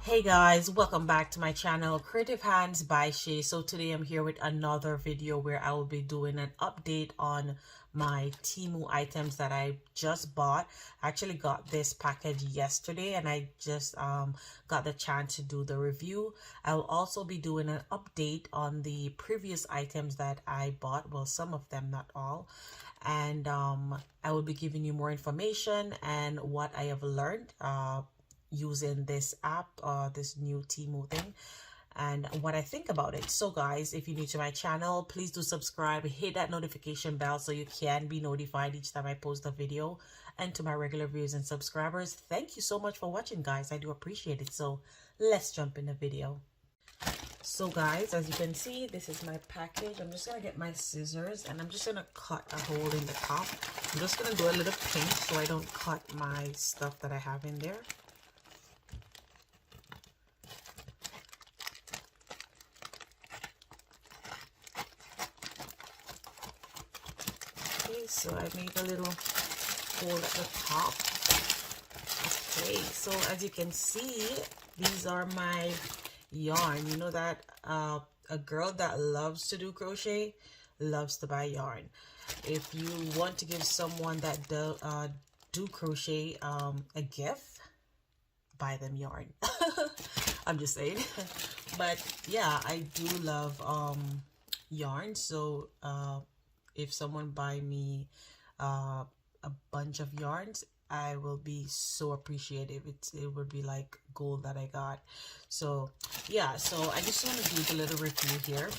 Hey guys, welcome back to my channel Creative Hands by Shay. So today I'm here with another video where I will be doing an update on my Temu items that I just bought. I actually got this package yesterday and I just got the chance to do the review. I will also be doing an update on the previous items that I bought, well, some of them, not all. And I will be giving you more information and what I have learned using this app, this new Temu thing, and what I think about it. So guys, if you're new to my channel, please do subscribe, hit that notification bell so you can be notified each time I post a video. And to my regular viewers and subscribers, thank you so much for watching, guys. I do appreciate it. So let's jump in the video. So guys, as you can see, this is my package. I'm just gonna get my scissors and I'm just gonna cut a hole in the top. I'm just gonna do a little pinch so I don't cut my stuff that I have in there. So I made a little hole at the top. Okay, so as you can see, these are my yarn. You know that a girl that loves to do crochet loves to buy yarn. If you want to give someone that do crochet a gift, buy them yarn. I'm just saying. But yeah, I do love yarn. So if someone buy me a bunch of yarns, I will be so appreciative. It would be like gold that I got. So yeah, so I just want to do a little review here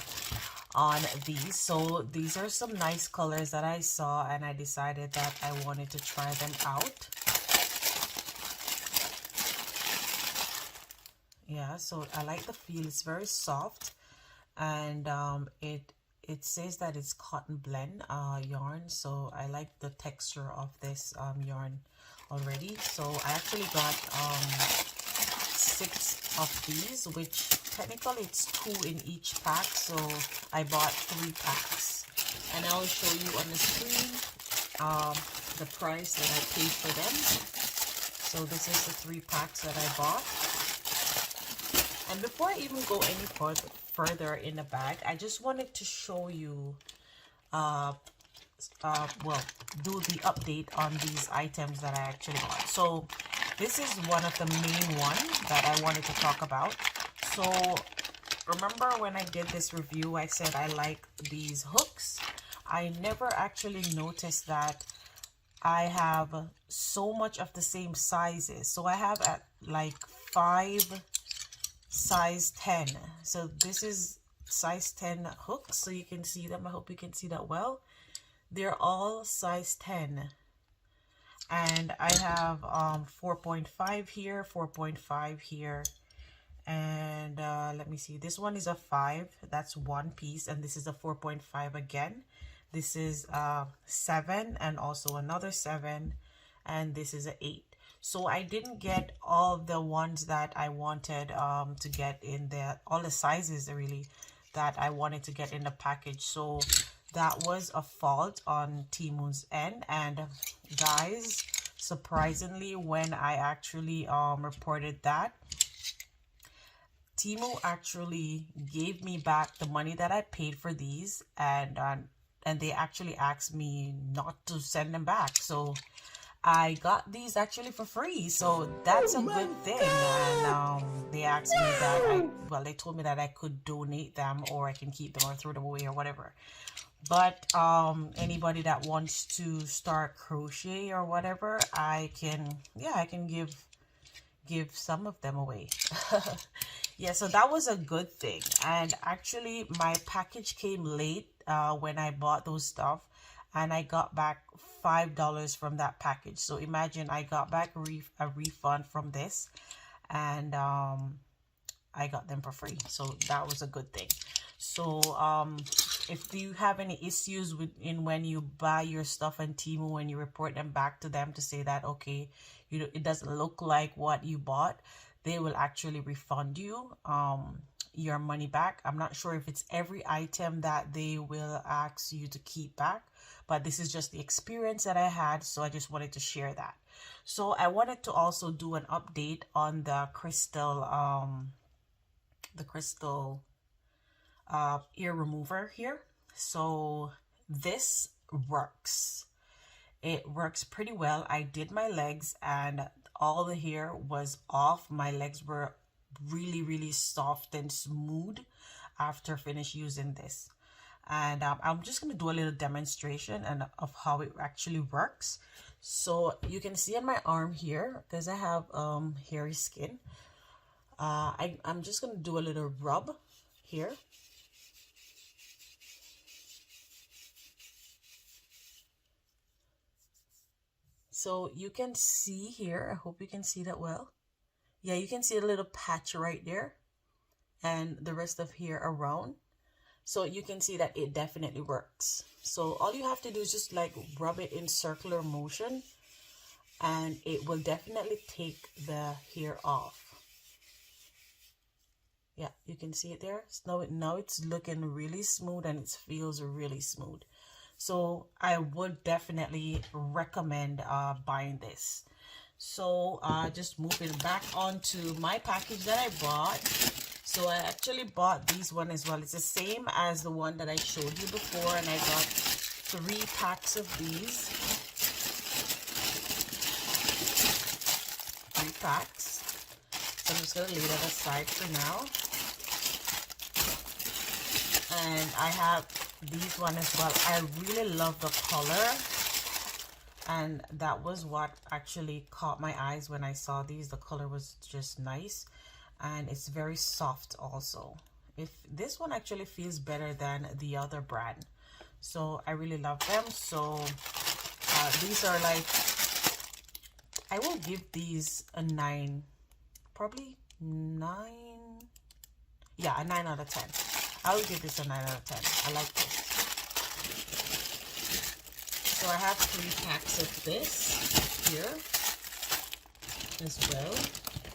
on these. So these are some nice colors that I saw and I decided that I wanted to try them out. Yeah, so I like the feel. It's very soft, and it says that it's cotton blend yarn, so I like the texture of this yarn already. So I actually got 6 of these, which technically it's 2 in each pack, so I bought 3 packs, and I'll show you on the screen the price that I paid for them. So this is the 3 packs that I bought. And before I even go any further in the bag, I just wanted to show you, well, do the update on these items that I actually bought. So this is one of the main ones that I wanted to talk about. So remember when I did this review, I said I like these hooks. I never actually noticed that I have so much of the same sizes. So I have at like 5 size 10. So this is size 10 hooks, so you can see them. I hope you can see that well. They're all size 10, and I have 4.5 here, 4.5 here, and let me see, this one is a 5, that's one piece, and this is a 4.5 again. This is 7 and also another 7, and this is a 8. So I didn't get all the ones that I wanted to get in there, all the sizes really that I wanted to get in the package. So that was a fault on Temu's end. And guys, surprisingly, when I actually reported that, Temu actually gave me back the money that I paid for these, and they actually asked me not to send them back. So I got these actually for free, so that's a good thing. And they asked me that they told me that I could donate them or I can keep them or throw them away or whatever. But anybody that wants to start crochet or whatever, I can give some of them away. Yeah, so that was a good thing. And actually my package came late when I bought those stuff, and I got back $5 from that package. So imagine I got back a refund from this, and I got them for free. So that was a good thing. So if you have any issues when you buy your stuff on Temu and you report them back to them to say that, okay, it doesn't look like what you bought, they will actually refund you your money back. I'm not sure if it's every item that they will ask you to keep back, but this is just the experience that I had, so I just wanted to share that. So I wanted to also do an update on the crystal ear remover here. So this works. It works pretty well. I did my legs and all the hair was off. My legs were really soft and smooth after finish using this. And I'm just going to do a little demonstration and of how it actually works. So you can see on my arm here, because I have hairy skin, I'm just going to do a little rub here. So you can see here, I hope you can see that well. Yeah, you can see a little patch right there and the rest of hair around. So you can see that it definitely works. So all you have to do is just like rub it in circular motion and it will definitely take the hair off. Yeah, you can see it there. So now it's looking really smooth and it feels really smooth. So I would definitely recommend buying this. So just moving back onto my package that I bought. So I actually bought these one as well. It's the same as the one that I showed you before, and I got 3 packs of these. 3 packs. So I'm just gonna leave that aside for now. And I have these one as well. I really love the color, and that was what actually caught my eyes when I saw these. The color was just nice. And it's very soft also. If this one actually feels better than the other brand, so I really love them. So these are like, I will give these a 9, probably 9. Yeah, a 9 out of 10. I will give this a 9 out of 10. I like this. So I have 3 packs of this here as well.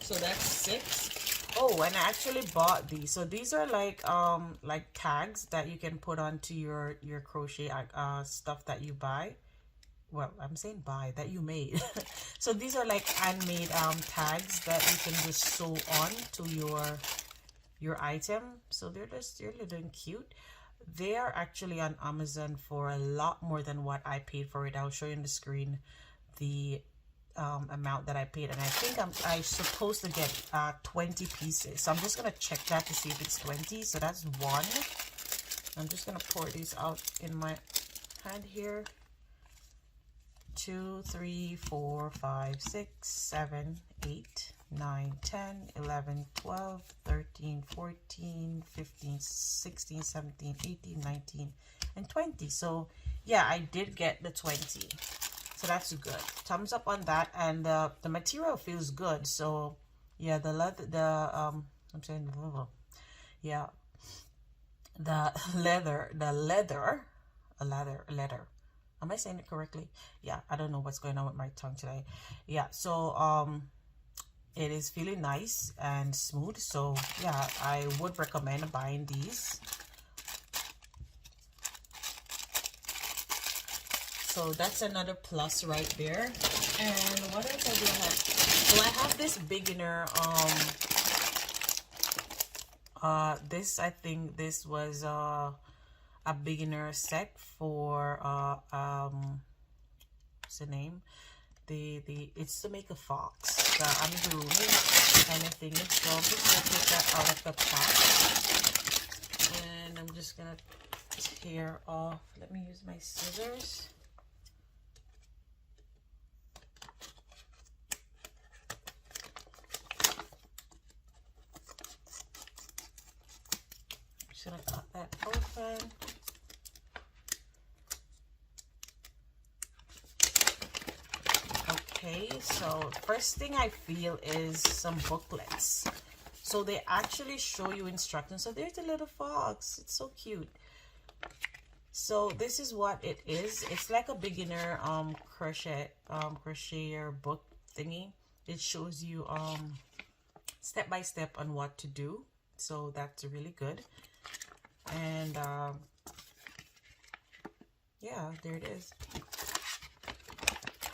So that's 6. Oh, and I actually bought these. So these are like tags that you can put onto your crochet stuff that you buy. Well, I'm saying buy, that you made. So these are like handmade tags that you can just sew on to your item. So they're little and cute. They are actually on Amazon for a lot more than what I paid for it. I'll show you on the screen the amount that I paid, and I think I'm supposed to get 20 pieces. So I'm just gonna check that to see if it's 20. So that's 1. I'm just gonna pour these out in my hand here. 2, 3, 4, 5, 6, 7, 8, 9, 10, 11, 12, 13, 14, 15, 16, 17, 18, 19, and 20. So yeah, I did get the 20. So that's good. Thumbs up on that. And the material feels good. So yeah, the leather, I'm saying, yeah, the leather. Am I saying it correctly? Yeah, I don't know what's going on with my tongue today. Yeah, so it is feeling nice and smooth. So yeah, I would recommend buying these. So that's another plus right there. And what else I do have? So I have this beginner, this, I think this was a beginner set for, what's the name? It's to make a fox, the amigurumi kind of thing. So I'm just gonna take that out of the pack. And I'm just gonna tear off, let me use my scissors. Gonna cut that open. Okay, so first thing I feel is some booklets. So they actually show you instructions. So there's a little fox. It's so cute. So this is what it is. It's like a beginner crocheter book thingy. It shows you step by step on what to do. So that's really good. And yeah, there it is.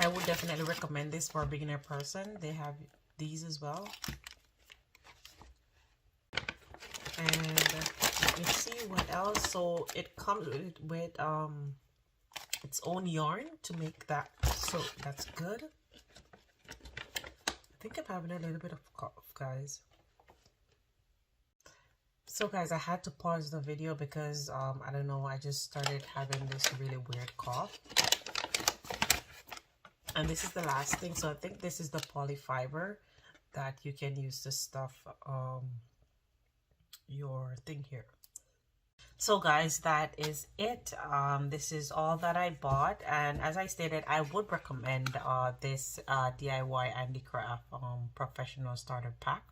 I would definitely recommend this for a beginner person. They have these as well. And let me see what else. So it comes with its own yarn to make that, so that's good. I think I'm having a little bit of cough, guys. So guys, I had to pause the video because I don't know, I just started having this really weird cough. And this is the last thing. So I think this is the polyfiber that you can use to stuff your thing here. So guys, that is it. This is all that I bought, and as I stated, I would recommend this DIY handicraft professional starter pack.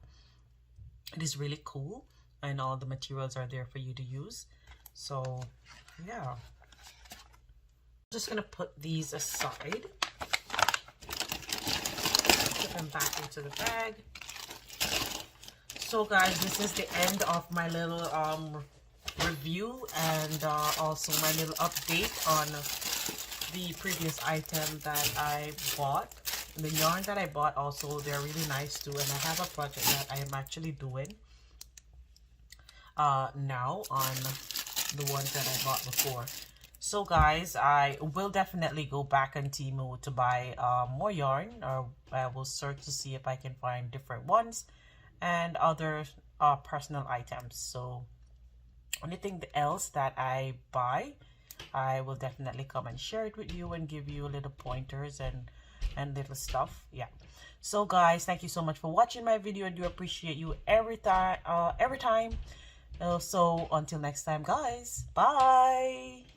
It is really cool, and all the materials are there for you to use. So yeah, I'm just gonna put these aside, put them back into the bag. So guys, this is the end of my little review, and also my little update on the previous item that I bought. The yarn that I bought also, they're really nice too, and I have a project that I am actually doing now on the ones that I bought before. So guys, I will definitely go back on Temu to buy more yarn, or I will search to see if I can find different ones and other personal items. So anything else that I buy, I will definitely come and share it with you and give you little pointers and little stuff. Yeah. So guys, thank you so much for watching my video. I do appreciate you every time. So until next time, guys, bye.